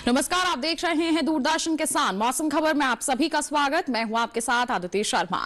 नमस्कार, आप देख रहे हैं दूरदर्शन किसान मौसम खबर में आप सभी का स्वागत। मैं हूं आपके साथ आदित्य शर्मा।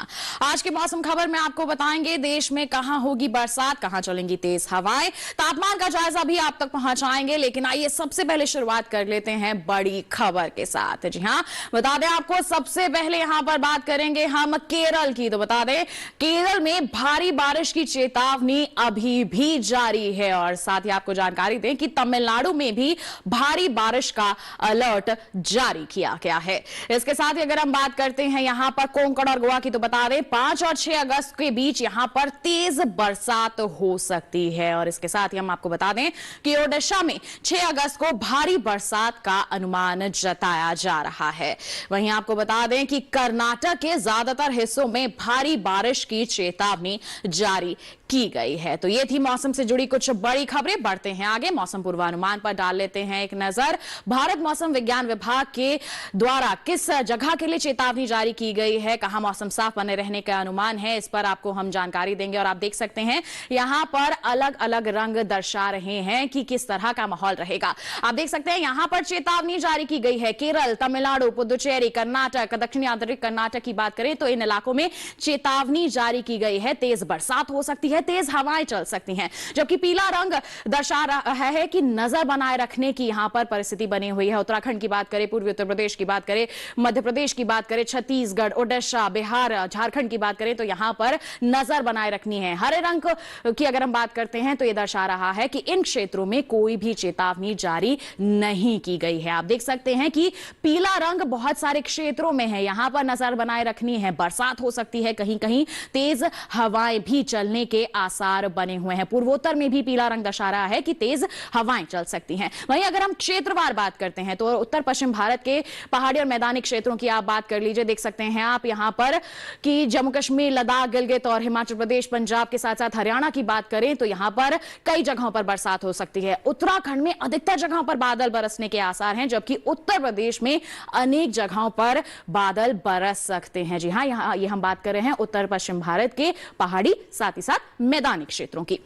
आज के मौसम खबर में आपको बताएंगे देश में कहां होगी बरसात, कहां चलेंगी तेज हवाएं, तापमान का जायजा भी आप तक पहुंचाएंगे। लेकिन आइए सबसे पहले शुरुआत कर लेते हैं बड़ी खबर के साथ। जी हां, बता दें आपको, सबसे पहले यहां पर बात करेंगे हम केरल की। तो बता दें केरल में भारी बारिश की चेतावनी अभी भी जारी है और साथ ही आपको जानकारी दें कि तमिलनाडु में भी भारी बारिश का अलर्ट जारी किया गया है। इसके साथ ही अगर हम बात करते हैं यहां पर कोंकण और गोवा की, तो बता दें 5 और 6 अगस्त के बीच यहां पर तेज बरसात हो सकती है। और इसके साथ ही हम आपको बता दें कि ओडिशा में 6 अगस्त को भारी बरसात का अनुमान जताया जा रहा है। वहीं आपको बता दें कि कर्नाटक के ज्यादातर हिस्सों में भारी बारिश की चेतावनी जारी की गई है। तो ये थी मौसम से जुड़ी कुछ बड़ी खबरें। बढ़ते हैं आगे, मौसम पूर्वानुमान पर डाल लेते हैं एक नजर। भारत मौसम विज्ञान विभाग के द्वारा किस जगह के लिए चेतावनी जारी की गई है, कहां मौसम साफ बने रहने का अनुमान है, इस पर आपको हम जानकारी देंगे। और आप देख सकते हैं यहां पर अलग अलग रंग दर्शा रहे हैं कि किस तरह का माहौल रहेगा। आप देख सकते हैं यहां पर चेतावनी जारी की गई है केरल, तमिलनाडु, पुदुचेरी, कर्नाटक, दक्षिणी आंतरिक कर्नाटक की बात करें तो इन इलाकों में चेतावनी जारी की गई है। तेज बरसात हो सकती है, तेज हवाएं चल सकती हैं। जबकि पीला रंग दर्शा रहा है कि नजर बनाए रखने की यहां पर परिस्थिति बनी हुई है। उत्तराखंड की बात करें, पूर्वी उत्तर प्रदेश की बात करें, मध्य प्रदेश की बात करें, छत्तीसगढ़, ओडिशा, बिहार, झारखंड की बात करें तो यहां पर नजर बनाए रखनी है। हरे रंग की अगर हम बात करते हैं तो यह दर्शा रहा है कि इन क्षेत्रों में कोई भी चेतावनी जारी नहीं की गई है। आप देख सकते हैं कि पीला रंग बहुत सारे क्षेत्रों में है, यहां पर नजर बनाए रखनी है। बरसात हो सकती है, कहीं कहीं तेज हवाएं भी चलने के आसार बने हुए हैं। पूर्वोत्तर में भी पीला रंग दर्शा रहा है कि तेज हवाएं चल सकती हैं। वहीं अगर हम क्षेत्रवार बात करते हैं तो उत्तर पश्चिम भारत के पहाड़ी और मैदानी क्षेत्रों की आप बात कर लीजिए। देख सकते हैं आप यहां पर कि जम्मू कश्मीर, लद्दाख, गिलगित और हिमाचल प्रदेश, पंजाब के साथ साथ हरियाणा की बात करें तो यहां पर कई जगहों पर बरसात हो सकती है। उत्तराखंड में अधिकतर जगहों पर बादल बरसने के आसार हैं, जबकि उत्तर प्रदेश में अनेक जगहों पर बादल बरस सकते हैं। जी हां, यहां ये हम बात कर रहे हैं उत्तर पश्चिम भारत के पहाड़ी साथ ही साथ मैदानी क्षेत्रों की।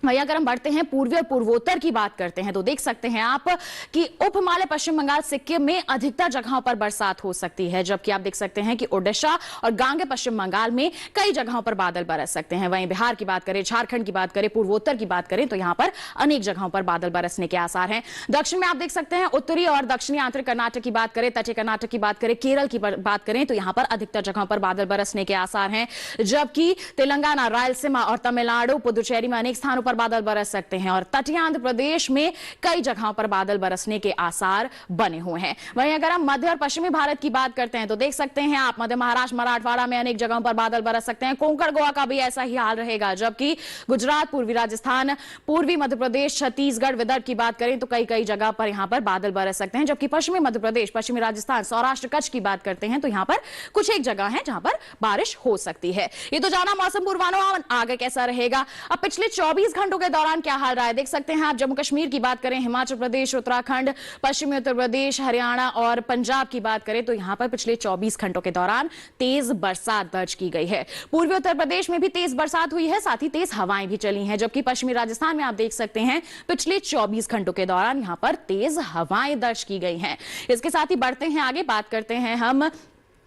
वहीं अगर हम बढ़ते हैं पूर्वी और पूर्वोत्तर की बात करते हैं तो देख सकते हैं आप कि उप हिमालय पश्चिम बंगाल, सिक्किम में अधिकतर जगहों पर बरसात हो सकती है। जबकि आप देख सकते हैं कि ओडिशा और गांगे पश्चिम बंगाल में कई जगहों पर बादल बरस सकते हैं। वहीं बिहार की बात करें, झारखंड की बात करें, पूर्वोत्तर की बात करें तो यहां पर अनेक जगहों पर बादल बरसने के आसार हैं। दक्षिण में आप देख सकते हैं उत्तरी और दक्षिणी आंतरिक कर्नाटक की बात करें, तटीय कर्नाटक की बात करें, केरल की बात करें तो यहां पर अधिकतर जगहों पर बादल बरसने के आसार हैं। जबकि तेलंगाना, रायलसीमा और तमिलनाडु, पुदुचेरी में अनेक स्थानों पर बादल बरस सकते हैं और तटीय आंध्र प्रदेश में कई जगहों पर बादल बरसने के आसार बने हुए हैं। वहीं अगर हम मध्य और पश्चिमी भारत की बात करते हैं तो देख सकते हैं आप मध्य महाराष्ट्र, मराठवाड़ा में अनेक जगहों पर बादल बरस सकते हैं। कोंकण, गोवा का भी ऐसा ही हाल रहेगा। जबकि गुजरात, पूर्वी राजस्थान, पूर्वी मध्य प्रदेश, छत्तीसगढ़, विदर्भ की बात करें तो कई जगह पर यहां पर बादल बरस सकते हैं। जबकि पश्चिमी मध्य प्रदेश, पश्चिमी राजस्थान, सौराष्ट्र, कच्छ की बात करते हैं तो यहां पर कुछ एक जगह है जहां पर बारिश हो सकती है। ये तो जाना मौसम पूर्वानुमान, आगे कैसा रहेगा। अब पिछले 24 घंटों के दौरान क्या हाल रहा है देख सकते हैं आप। जम्मू कश्मीर की बात करें, हिमाचल प्रदेश, उत्तराखंड, पश्चिमी उत्तर प्रदेश, हरियाणा और पंजाब की बात करें तो यहां पर पिछले 24 घंटों के दौरान तेज बरसात दर्ज की गई है। पूर्वी उत्तर प्रदेश में भी तेज बरसात हुई है, साथ ही तेज हवाएं भी चली हैं। जबकि पश्चिमी राजस्थान में आप देख सकते हैं पिछले 24 घंटों के दौरान यहां पर तेज हवाएं दर्ज की गई हैं। इसके साथ ही बढ़ते हैं आगे, बात करते हैं हम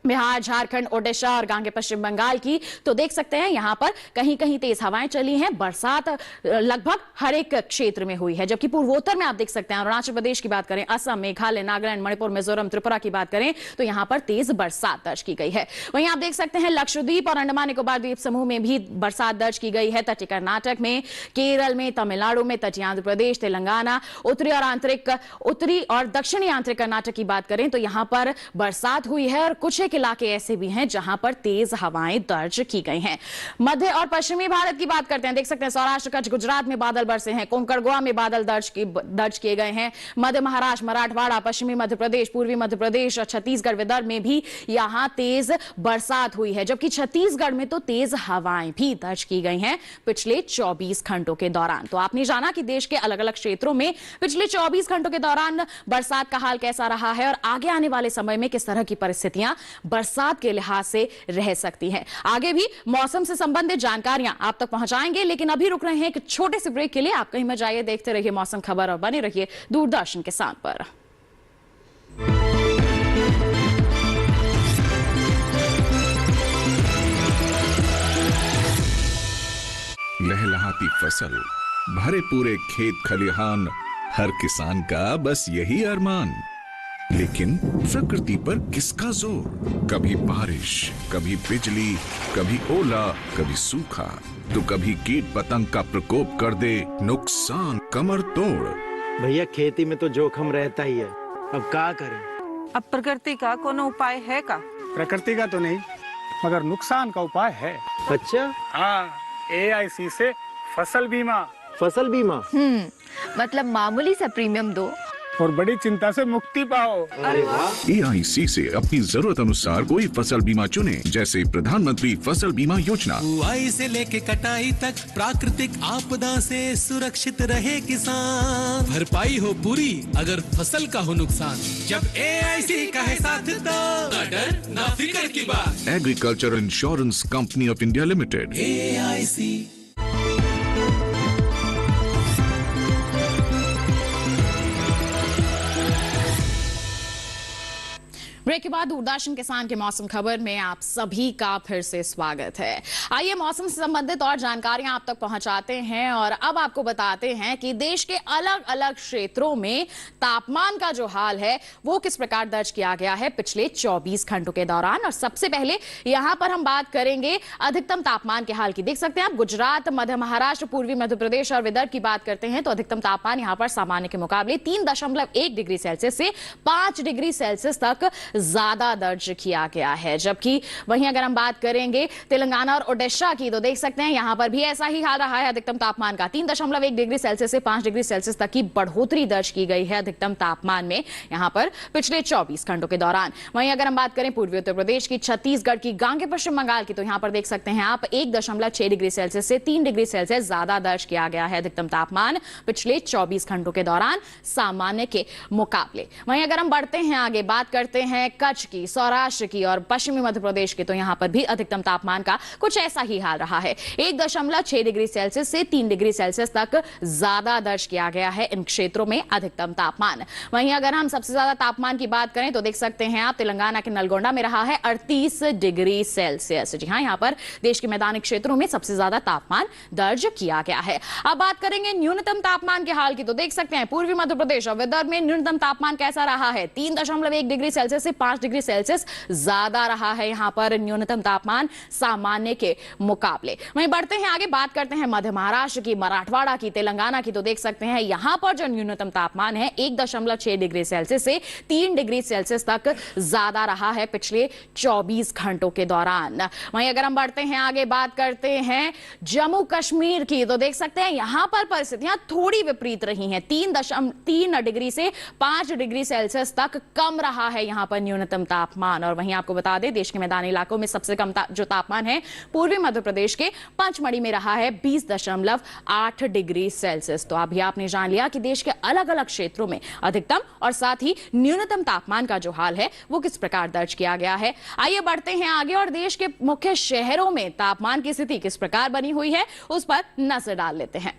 बिहार, झारखंड, ओडिशा और गांगे पश्चिम बंगाल की। तो देख सकते हैं यहां पर कहीं कहीं तेज हवाएं चली हैं। बरसात लगभग हर एक क्षेत्र में हुई है। जबकि पूर्वोत्तर में आप देख सकते हैं अरुणाचल प्रदेश की बात करें, असम, मेघालय, नागालैंड, मणिपुर, मिजोरम, त्रिपुरा की बात करें तो यहां पर तेज बरसात दर्ज की गई है। वहीं आप देख सकते हैं लक्षद्वीप और अंडमान निकोबार द्वीप समूह में भी बरसात दर्ज की गई है। तटीय कर्नाटक में, केरल में, तमिलनाडु में, तटीय आंध्र प्रदेश, तेलंगाना, उत्तरी और दक्षिणी आंतरिक कर्नाटक की बात करें तो यहां पर बरसात हुई है। और कुछ एक इलाके ऐसे भी हैं जहां पर तेज हवाएं दर्ज की गई हैं। मध्य और पश्चिमी भारत की बात करते हैं, देख सकते हैं सौराष्ट्र, कच्छ, गुजरात में बादल बरसे हैं। कोंकण, गोवा में बादल दर्ज किए गए हैं। मध्य महाराष्ट्र, मराठवाड़ा, पश्चिमी मध्य प्रदेश, पूर्वी मध्य प्रदेश और छत्तीसगढ़, विदर्भ में भी यहां तेज बरसात हुई है। जबकि छत्तीसगढ़ में तो तेज हवाएं भी दर्ज की गई हैं पिछले 24 घंटों के दौरान। तो आपने जाना कि देश के अलग अलग क्षेत्रों में पिछले 24 घंटों के दौरान बरसात का हाल कैसा रहा है और आगे आने वाले समय में किस तरह की परिस्थितियां बरसात के लिहाज से रह सकती हैं। आगे भी मौसम से संबंधित जानकारियां आप तक पहुंचाएंगे, लेकिन अभी रुक रहे हैं एक छोटे से ब्रेक के लिए। आप कहीं मत जाइए, देखते रहिए मौसम खबर और बने रहिए दूरदर्शन किसान पर। लहलहाती फसल, भरे पूरे खेत खलिहान, हर किसान का बस यही अरमान। लेकिन प्रकृति पर किसका जोर? कभी बारिश, कभी बिजली, कभी ओला, कभी सूखा, तो कभी कीट पतंग का प्रकोप कर दे नुकसान कमर तोड़। भैया खेती में तो जोखम रहता ही है, अब क्या करें? अब प्रकृति का कोनो उपाय है का? प्रकृति का तो नहीं, मगर नुकसान का उपाय है। अच्छा, हाँ, AIC से फसल बीमा। फसल बीमा? मतलब मामूली सा प्रीमियम दो और बड़ी चिंता से मुक्ति पाओ। अरे वाह! AIC से अपनी जरूरत अनुसार कोई फसल बीमा चुने, जैसे प्रधानमंत्री फसल बीमा योजना। बुआई से लेके कटाई तक प्राकृतिक आपदा से सुरक्षित रहे किसान। भरपाई हो पूरी अगर फसल का हो नुकसान, जब AIC का है साथ तो ना डर ना फिक्र की बात। Agriculture insurance company of India limited. AIC। Break के बाद दूरदर्शन किसान के मौसम खबर में आप सभी का फिर से स्वागत है। आइए मौसम से संबंधित और जानकारियां आप तक पहुंचाते हैं और अब आपको बताते हैं कि देश के अलग अलग क्षेत्रों में तापमान का जो हाल है वो किस प्रकार दर्ज किया गया है पिछले 24 घंटों के दौरान। और सबसे पहले यहां पर हम बात करेंगे अधिकतम तापमान के हाल की। देख सकते हैं आप गुजरात, मध्य महाराष्ट्र, पूर्वी मध्य प्रदेश और विदर्भ की बात करते हैं तो अधिकतम तापमान यहां पर सामान्य के मुकाबले 3.1 डिग्री सेल्सियस से 5 डिग्री सेल्सियस तक ज्यादा दर्ज किया गया है। जबकि वहीं अगर हम बात करेंगे तेलंगाना और ओडिशा की तो देख सकते हैं यहां पर भी ऐसा ही हाल रहा है। अधिकतम तापमान का 3.1 डिग्री सेल्सियस से 5 डिग्री सेल्सियस तक की बढ़ोतरी दर्ज की गई है अधिकतम तापमान में यहां पर पिछले 24 घंटों के दौरान। वहीं अगर हम बात करें पूर्वी उत्तर प्रदेश की, छत्तीसगढ़ की, गांगे पश्चिम बंगाल की तो यहां पर देख सकते हैं आप 1.6 डिग्री सेल्सियस से 3 डिग्री सेल्सियस ज्यादा दर्ज किया गया है अधिकतम तापमान पिछले 24 घंटों के दौरान सामान्य के मुकाबले। वहीं अगर हम बढ़ते हैं आगे, बात करते हैं कच्छ की, सौराष्ट्र की और पश्चिमी मध्य प्रदेश की तो यहां पर भी अधिकतम तापमान का कुछ ऐसा ही हाल रहा है। 1.6 डिग्री सेल्सियस से 3 डिग्री सेल्सियस तक ज्यादा दर्ज किया गया है इन क्षेत्रों में अधिकतम तापमान। वहीं अगर हम सबसे ज्यादा तापमान की बात करें तो देख सकते हैं आप तेलंगाना के नलगोंडा में रहा है 38 डिग्री सेल्सियस। जी हां, यहां पर देश के मैदानी क्षेत्रों में सबसे ज्यादा तापमान दर्ज किया गया है। अब बात करेंगे न्यूनतम तापमान के हाल की तो देख सकते हैं पूर्वी मध्य प्रदेश और विदर्भ में न्यूनतम तापमान कैसा रहा है। 3.1 डिग्री सेल्सियस से 5 डिग्री सेल्सियस ज्यादा रहा है यहां पर न्यूनतम तापमान सामान्य के मुकाबले। वहीं बढ़ते हैं आगे, बात करते हैं मध्य महाराष्ट्र की, मराठवाड़ा की, तेलंगाना की तो देख सकते हैं यहां पर जो न्यूनतम तापमान है 1.6 डिग्री सेल्सियस से 3 डिग्री सेल्सियस तक ज्यादा रहा है पिछले 24 घंटों के दौरान। वहीं अगर हम बढ़ते हैं आगे, बात करते हैं जम्मू कश्मीर की तो देख सकते हैं यहां पर परिस्थितियां थोड़ी विपरीत रही हैं। 3 डिग्री से 5 डिग्री सेल्सियस तक कम रहा है यहां पर न्यूनतम तापमान। और वहीं आपको बता दें देश के मैदानी इलाकों में सबसे कम जो तापमान है पूर्वी मध्य प्रदेश के पंचमढ़ी में रहा है 20.8 डिग्री सेल्सियस। तो अभी आपने जान लिया कि देश के अलग अलग क्षेत्रों में अधिकतम और साथ ही न्यूनतम तापमान का जो हाल है वो किस प्रकार दर्ज किया गया है। आइए बढ़ते हैं आगे और देश के मुख्य शहरों में तापमान की स्थिति किस प्रकार बनी हुई है उस पर नजर डाल लेते हैं।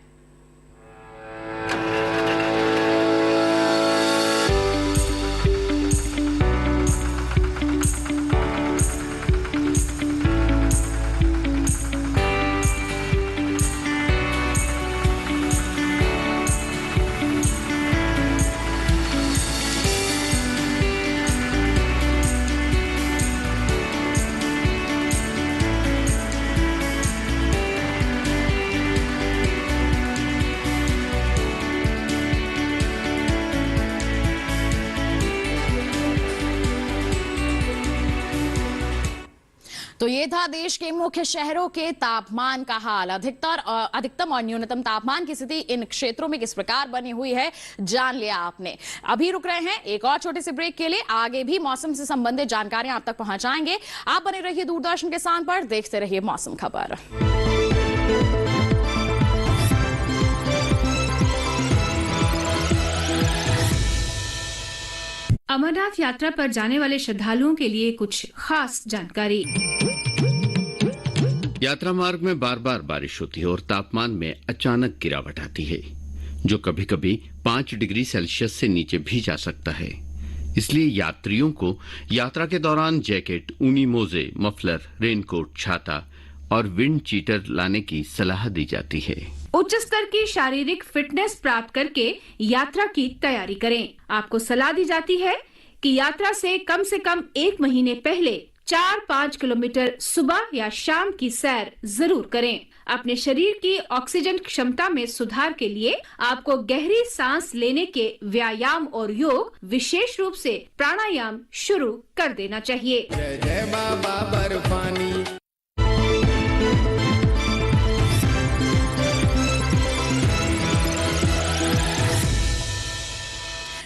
तो ये था देश के मुख्य शहरों के तापमान का हाल। अधिकतम और न्यूनतम तापमान की स्थिति इन क्षेत्रों में किस प्रकार बनी हुई है जान लिया आपने। अभी रुक रहे हैं एक और छोटे से ब्रेक के लिए, आगे भी मौसम से संबंधित जानकारियां आप तक पहुंचाएंगे। आप बने रहिए दूरदर्शन किसान पर, देखते रहिए मौसम खबर। अमरनाथ यात्रा पर जाने वाले श्रद्धालुओं के लिए कुछ खास जानकारी। यात्रा मार्ग में बार बार बारिश होती है और तापमान में अचानक गिरावट आती है जो कभी कभी 5 डिग्री सेल्सियस से नीचे भी जा सकता है। इसलिए यात्रियों को यात्रा के दौरान जैकेट, ऊनी मोजे, मफलर, रेनकोट, छाता और विंड चीटर लाने की सलाह दी जाती है। उच्च स्तर की शारीरिक फिटनेस प्राप्त करके यात्रा की तैयारी करें। आपको सलाह दी जाती है कि यात्रा से कम 1 महीने पहले 4-5 किलोमीटर सुबह या शाम की सैर जरूर करें। अपने शरीर की ऑक्सीजन क्षमता में सुधार के लिए आपको गहरी सांस लेने के व्यायाम और योग, विशेष रूप से प्राणायाम शुरू कर देना चाहिए। जय जय बाबा बर्फानी।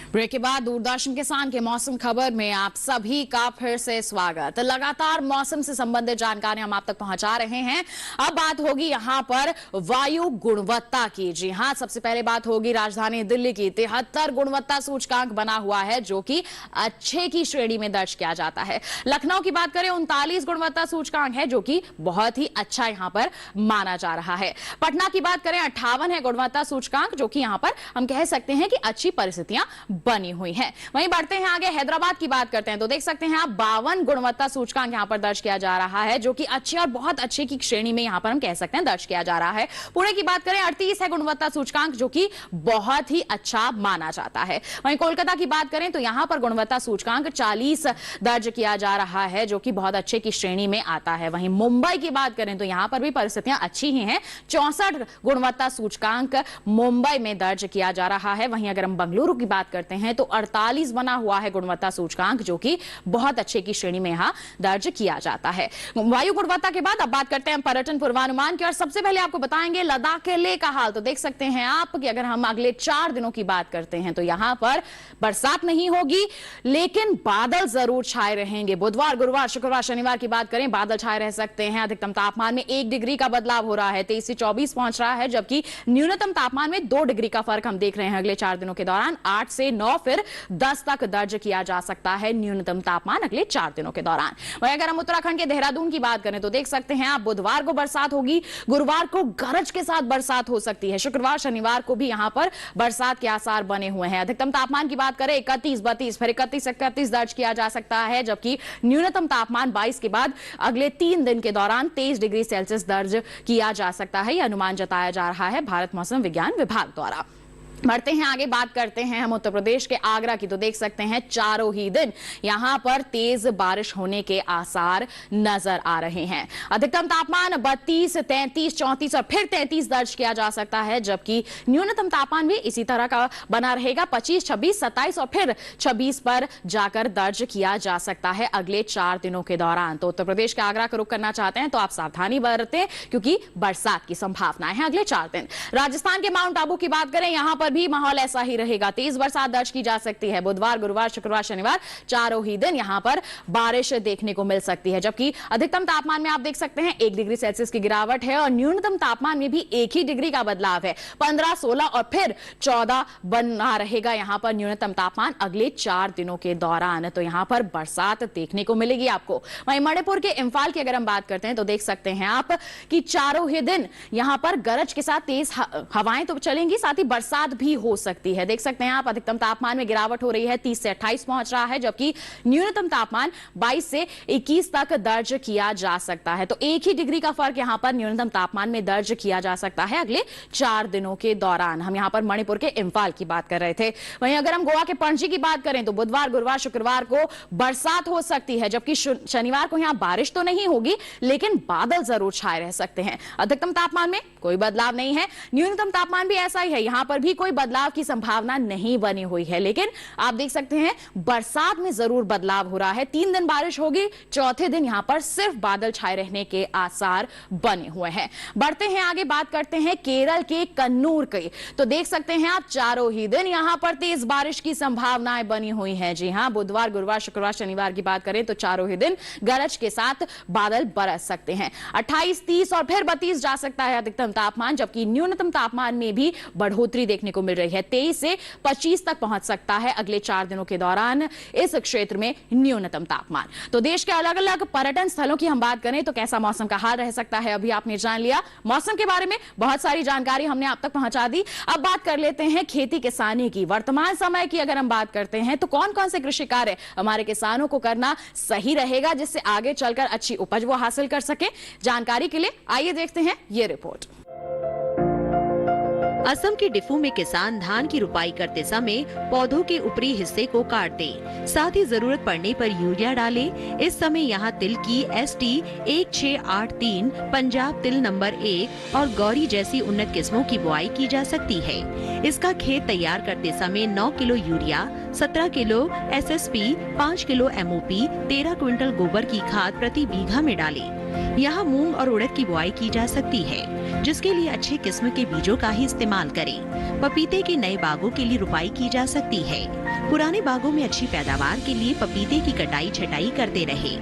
ब्रेक के बाद दूरदर्शन किसान के मौसम खबर में आप सभी का फिर से स्वागत। लगातार मौसम से संबंधित जानकारी हम आप तक पहुंचा रहे हैं। अब बात होगी यहां पर वायु गुणवत्ता की। जी हां, सबसे पहले बात होगी राजधानी दिल्ली की। 73 गुणवत्ता सूचकांक बना हुआ है जो कि अच्छे की श्रेणी में दर्ज किया जाता है। लखनऊ की बात करें 39 गुणवत्ता सूचकांक है जो कि बहुत ही अच्छा यहां पर माना जा रहा है। पटना की बात करें 58 है गुणवत्ता सूचकांक जो कि यहां पर हम कह सकते हैं कि अच्छी परिस्थितियां बनी हुई है। वहीं बढ़ते हैं आगे, हैदराबाद की बात करते हैं तो देख सकते हैं आप 52 गुणवत्ता सूचकांक यहां पर दर्ज किया जा रहा है जो कि अच्छे और बहुत अच्छे की श्रेणी में यहां पर हम कह सकते हैं दर्ज किया जा रहा है। पुणे की बात करें 38 है गुणवत्ता सूचकांक जो कि बहुत ही अच्छा माना जाता है। वहीं कोलकाता की बात करें तो यहां पर गुणवत्ता सूचकांक 40 दर्ज किया जा रहा है जो कि बहुत अच्छे की श्रेणी में आता है। वहीं मुंबई की बात करें तो यहां पर भी परिस्थितियां अच्छी ही हैं। 64 गुणवत्ता सूचकांक मुंबई में दर्ज किया जा रहा है। वहीं अगर हम बेंगलुरु की बात करते हैं तो 48 बना हुआ है गुणवत्ता सूचकांक जो कि बहुत अच्छे की श्रेणी में यहां दर्ज किया जाता है। वायु गुणवत्ता के बाद अब बात करते हैं पर्यटन पूर्वानुमान की और सबसे पहले आपको बताएंगे लद्दाख के लेह का हाल। तो देख सकते हैं आप कि अगर हम अगले 4 दिनों की बात करते हैं तो यहां पर बरसात नहीं होगी लेकिन बादल जरूर छाए रहेंगे। बुधवार, गुरुवार, शुक्रवार, शनिवार की बात करें बादल छाए रह सकते हैं। अधिकतम तापमान में 1 डिग्री का बदलाव हो रहा है, 23 से 24 पहुंच रहा है, जबकि न्यूनतम तापमान में 2 डिग्री का फर्क हम देख रहे हैं अगले 4 दिनों के दौरान। 8 से 9 फिर 10 तक दर्ज किया जा सकता है न्यूनतम तापमान अगले 4 दिनों के दौरान। वहीं अगर हम उत्तराखंड के देहरादून की बात करें तो देख सकते हैं आप बुधवार को बरसात होगी, गुरुवार को गरज के साथ बरसात हो सकती है, शुक्रवार, शनिवार को भी यहां पर बरसात के आसार बने हुए हैं। अधिकतम तापमान की बात करें 31, 32, फिर 31, 31 दर्ज किया जा सकता है, जबकि न्यूनतम तापमान 22 के बाद अगले 3 दिन के दौरान 23 डिग्री सेल्सियस दर्ज किया जा सकता है। यह अनुमान जताया जा रहा है भारत मौसम विज्ञान विभाग द्वारा। बढ़ते हैं आगे, बात करते हैं हम उत्तर प्रदेश के आगरा की। तो देख सकते हैं चारों ही दिन यहां पर तेज बारिश होने के आसार नजर आ रहे हैं। अधिकतम तापमान 32, 33, 34 और फिर 33 दर्ज किया जा सकता है, जबकि न्यूनतम तापमान भी इसी तरह का बना रहेगा, 25, 26, 27 और फिर 26 पर जाकर दर्ज किया जा सकता है अगले 4 दिनों के दौरान। तो उत्तर प्रदेश के आगरा का रुख करना चाहते हैं तो आप सावधानी बरतें क्योंकि बरसात की संभावनाएं हैं अगले 4 दिन। राजस्थान के माउंट आबू की बात करें, यहां पर भी माहौल ऐसा ही रहेगा, तेज बरसात दर्ज की जा सकती है। बुधवार, गुरुवार, शुक्रवार, शनिवार चारों ही दिन यहां पर बारिश देखने को मिल सकती है, जबकि अधिकतम तापमान में आप देख सकते हैं 1 डिग्री सेल्सियस की गिरावट है और न्यूनतम तापमान में भी 1 ही डिग्री का बदलाव है। 15, 16 और फिर 14 बना रहेगा यहां पर न्यूनतम तापमान अगले 4 दिनों के दौरान। तो यहां पर बरसात देखने को मिलेगी आपको। वहीं मणिपुर के इंफाल की अगर हम बात करते हैं तो देख सकते हैं आप कि चारों ही दिन यहां पर गरज के साथ तेज हवाएं तो चलेंगी, साथ ही बरसात भी हो सकती है। देख सकते हैं आप अधिकतम तापमान में गिरावट हो रही है, 30 से 28 पहुंच रहा है, जबकि न्यूनतम तापमान 22 से 21 तक दर्ज किया जा सकता है। तो 1 ही डिग्री का फर्क यहां पर न्यूनतम तापमान में दर्ज किया जा सकता है अगले 4 दिनों के दौरान। हम यहां पर मणिपुर के इंफाल की बात कर रहे थे। वहीं अगर हम गोवा के पणजी की बात करें तो बुधवार, गुरुवार, शुक्रवार को बरसात हो सकती है, जबकि शनिवार को यहां बारिश तो नहीं होगी लेकिन बादल जरूर छाए रह सकते हैं। अधिकतम तापमान में कोई बदलाव नहीं है, न्यूनतम तापमान भी ऐसा ही है, यहां पर भी कोई बदलाव की संभावना नहीं बनी हुई है, लेकिन आप देख सकते हैं बरसात में जरूर बदलाव हो रहा है। 3 दिन बारिश होगी, चौथे दिन यहां पर सिर्फ बादल छाए रहने के आसार बने हुए हैं। बढ़ते हैं आगे, बात करते हैं केरल के कन्नूर की। तो देख सकते हैं आप चारों ही दिन यहां पर तेज बारिश की संभावनाएं बनी हुई हैं। जी हां, बुधवार, गुरुवार, शुक्रवार, शनिवार की बात करें तो चारों ही दिन गरज के साथ बादल बरस सकते हैं। 28, 30 और फिर 32 जा सकता है अधिकतम तापमान, जबकि न्यूनतम तापमान में भी बढ़ोतरी देखने को को मिल रही है। 23 से 25 तक पहुंच सकता है अगले 4 दिनों के दौरान इस क्षेत्र में न्यूनतम तापमान। तो देश के अलग अलग पर्यटन स्थलों की हम बात करें तो कैसा मौसम का हाल रह सकता है, अभी आपने जान लिया। मौसम के बारे में बहुत सारी जानकारी हमने आप तक पहुंचा दी। अब बात कर लेते हैं खेती किसानी की। वर्तमान समय की अगर हम बात करते हैं तो कौन कौन से कृषि कार्य हमारे किसानों को करना सही रहेगा जिससे आगे चलकर अच्छी उपज वो हासिल कर सके। जानकारी के लिए आइए देखते हैं ये रिपोर्ट। असम के डिफू में किसान धान की रुपाई करते समय पौधों के ऊपरी हिस्से को काट दे, साथ ही जरूरत पड़ने पर यूरिया डाले। इस समय यहाँ तिल की ST 1683, पंजाब तिल नंबर 1 और गौरी जैसी उन्नत किस्मों की बुआई की जा सकती है। इसका खेत तैयार करते समय 9 kilo urea, 17 kilo SSP, 5 kilo MOP, 13 quintal गोबर की खाद प्रति बीघा में डाले। यहाँ मूंग और उड़द की बुआई की जा सकती है, जिसके लिए अच्छे किस्म के बीजों का ही इस्तेमाल करें। पपीते के नए बागों के लिए रुपाई की जा सकती है। पुराने बागों में अच्छी पैदावार के लिए पपीते की कटाई छटाई करते रहे।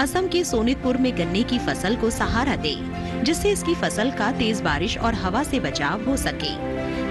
असम के सोनितपुर में गन्ने की फसल को सहारा दे, जिससे इसकी फसल का तेज बारिश और हवा से बचाव हो सके।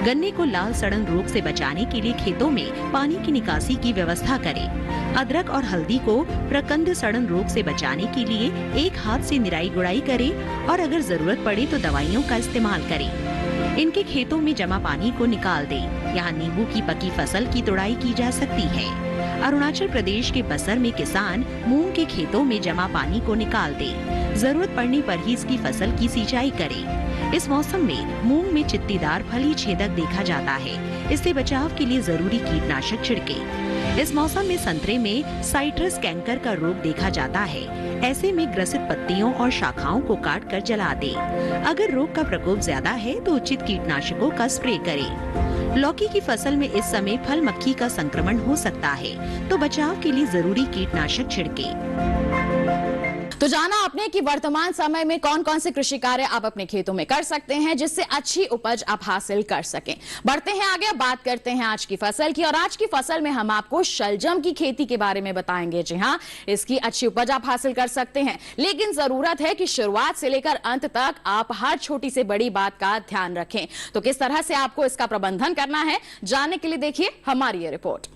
गन्ने को लाल सड़न रोग से बचाने के लिए खेतों में पानी की निकासी की व्यवस्था करें। अदरक और हल्दी को प्रकंद सड़न रोग से बचाने के लिए एक हाथ से निराई गुड़ाई करें और अगर जरूरत पड़े तो दवाइयों का इस्तेमाल करें। इनके खेतों में जमा पानी को निकाल दें। यहाँ नींबू की पकी फसल की तुड़ाई की जा सकती है। अरुणाचल प्रदेश के बसर में किसान मूंग के खेतों में जमा पानी को निकाल दें। जरूरत पड़ने पर ही इसकी फसल की सिंचाई करें। इस मौसम में मूंग में चित्तीदार फली छेदक देखा जाता है, इससे बचाव के लिए जरूरी कीटनाशक छिड़के। इस मौसम में संतरे में साइट्रस कैंकर का रोग देखा जाता है, ऐसे में ग्रसित पत्तियों और शाखाओं को काट कर जला दे। अगर रोग का प्रकोप ज्यादा है तो उचित कीटनाशकों का स्प्रे करें। लौकी की फसल में इस समय फल मक्खी का संक्रमण हो सकता है, तो बचाव के लिए जरूरी कीटनाशक छिड़के। तो जाना आपने कि वर्तमान समय में कौन कौन से कृषि कार्य आप अपने खेतों में कर सकते हैं जिससे अच्छी उपज आप हासिल कर सकें। बढ़ते हैं आगे, बात करते हैं आज की फसल की। और आज की फसल में हम आपको शलजम की खेती के बारे में बताएंगे। जी हाँ, इसकी अच्छी उपज आप हासिल कर सकते हैं, लेकिन जरूरत है कि शुरुआत से लेकर अंत तक आप हर छोटी से बड़ी बात का ध्यान रखें। तो किस तरह से आपको इसका प्रबंधन करना है, जानने के लिए देखिए हमारी ये रिपोर्ट।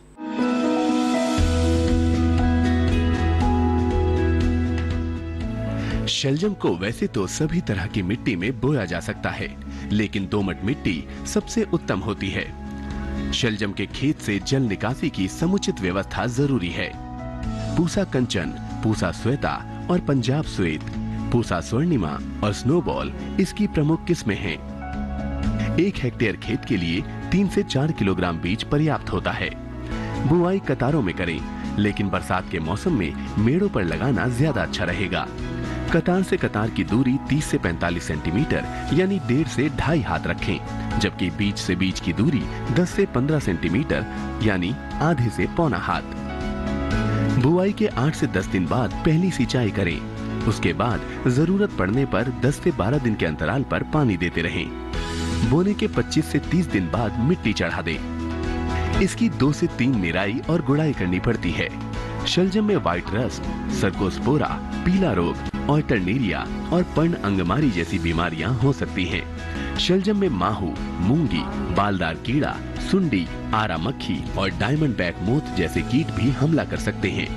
शलजम को वैसे तो सभी तरह की मिट्टी में बोया जा सकता है, लेकिन दोमट मिट्टी सबसे उत्तम होती है। शलजम के खेत से जल निकासी की समुचित व्यवस्था जरूरी है। पूसा कंचन, पूसा श्वेता और पंजाब श्वेत, पूसा स्वर्णिमा और स्नोबॉल इसकी प्रमुख किस्में हैं। 1 हेक्टेयर खेत के लिए 3 से 4 किलोग्राम बीज पर्याप्त होता है। बुआई कतारों में करें, लेकिन बरसात के मौसम में मेड़ों पर लगाना ज्यादा अच्छा रहेगा। कतार से कतार की दूरी 30 से 45 सेंटीमीटर यानी 1.5 से 2.5 हाथ रखें, जबकि बीज से बीज की दूरी 10 से 15 सेंटीमीटर यानी आधे से पौना हाथ। बुआई के 8 से 10 दिन बाद पहली सिंचाई करें। उसके बाद जरूरत पड़ने पर 10 से 12 दिन के अंतराल पर पानी देते रहें। बोने के 25 से 30 दिन बाद मिट्टी चढ़ा दें। इसकी 2 से 3 निराई और गुड़ाई करनी पड़ती है। शलजम में व्हाइट रस्ट, सर्कोस्पोरा, पीला रोग, ऑल्टरनेरिया और पर्ण अंगमारी जैसी बीमारियां हो सकती हैं। शलजम में माहू, मूंगी, बालदार कीड़ा, सुंडी, आरा मक्खी और डायमंड बैक मोथ जैसे कीट भी हमला कर सकते हैं।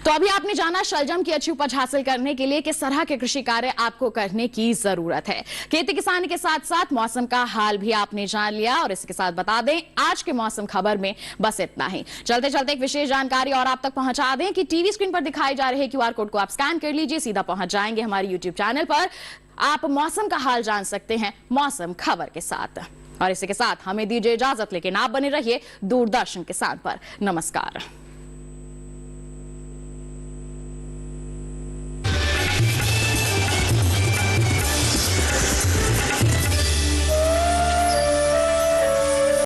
तो अभी आपने जाना शलजम की अच्छी उपज हासिल करने के लिए किस तरह के कृषि कार्य आपको करने की जरूरत है। खेती किसानी के साथ साथ मौसम का हाल भी आपने जान लिया और इसके साथ बता दें आज के मौसम खबर में बस इतना ही। चलते चलते एक विशेष जानकारी और आप तक पहुंचा दें कि टीवी स्क्रीन पर दिखाई जा रहे QR कोड को आप स्कैन कर लीजिए, सीधा पहुंच जाएंगे हमारे YouTube चैनल पर। आप मौसम का हाल जान सकते हैं मौसम खबर के साथ। और इसी के साथ हमें दीजिए इजाजत, लेकिन आप बने रहिए दूरदर्शन किसान पर। नमस्कार।